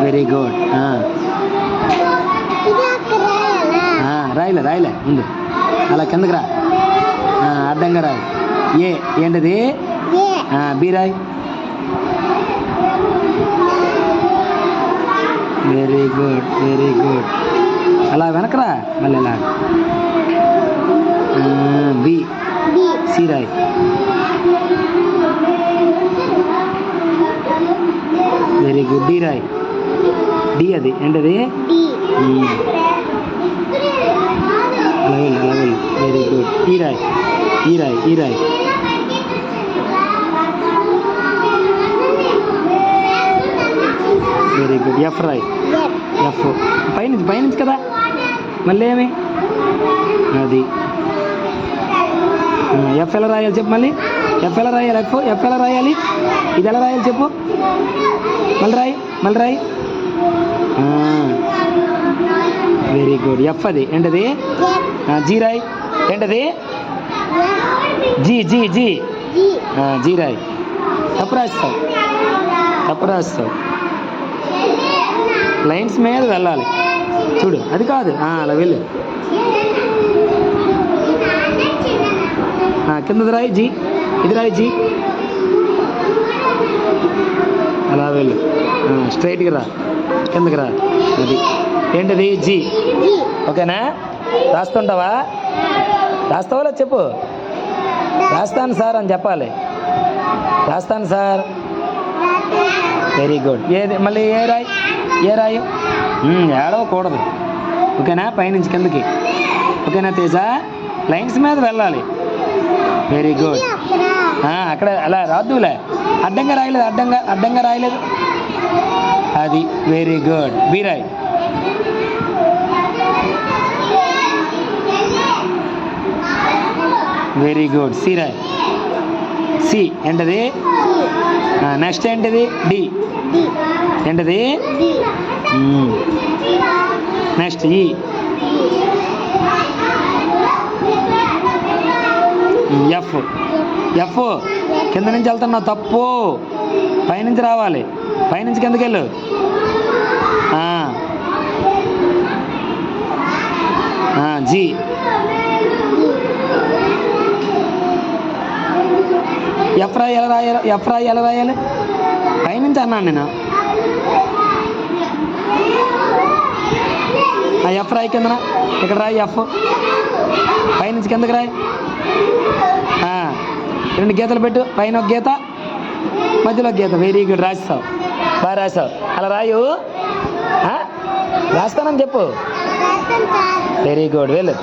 Very good. రాయలే ముందు అలా కిందకి రా. అడ్డంగా రాయి. ఏ ఏంటది? బి రాయ్. Very good. అలా వెనకరా మళ్ళీ అలా. బి సి రాయ్. Very good. డి రాయ్. డి అది ఏంటది? అలా వెళ్ళు. Very good. ఈ రాయ్. Very good. ఎఫ్ రాయ్. ఎఫ్ పైనుంచి కదా మళ్ళీ ఏమి అది. ఎఫ్ ఎలా రాయాలి చెప్పు మళ్ళీ. ఎఫ్ ఎలా రాయాలి? ఇది ఎలా రాయాలి చెప్పు. మళ్ళీ రాయి. Very good. ఎఫ్ అది ఏంటది? జీ రాయ్. ఏంటది? జీ రాయ్. తప్పు రాస్తావు. లైన్స్ మీద వెళ్ళాలి చూడు. అది కాదు అలా వెళ్ళు. కిందది రాయి. జీ ఇది రాయి. జీ అలా వెళ్ళు. స్ట్రైట్గా రా. కిందకి రా. అది ఏంటది? జీ. ఓకేనా? రాస్తావా చెప్పు. రాస్తాను సార్ అని చెప్పాలి. రాస్తాను సార్. Very good. ఏది మళ్ళీ ఏ రాయి. ఏడవకూడదు. ఓకేనా? పైనుంచి కిందకి. ఓకేనా తేజ? లైన్స్ మీద వెళ్ళాలి. Very good. అక్కడ అలా రాద్దులే. అడ్డంగా రాయలేదు. అది వెరీ గుడ్. బి రాయ్. Very good. సి రాయ్. సి ఏంటది? నెక్స్ట్ ఏంటిది? డి ఏంటది? Next E. ఎఫ్ కింద నుంచి వెళ్తున్నావు. తప్పు. పైనుంచి రావాలి. పైనుంచి కిందకి వెళ్ళు. జీ. ఎఫ్ రాయి ఎలా రాయాలి? పైనుంచి అన్నాను నేను. ఎఫ్ రాయి కిందన. ఇక్కడ రాయి. ఎఫ్ పైనుంచి కిందకి రాయి. 2 గీతలు పెట్టు. పైన ఒక గీత, మధ్యలో ఒక గీత. Very good. రాస్తావు. బాగా రాసావు. అలా రాయు. రాస్తానని చెప్పు. Very good. వెళ్ళు.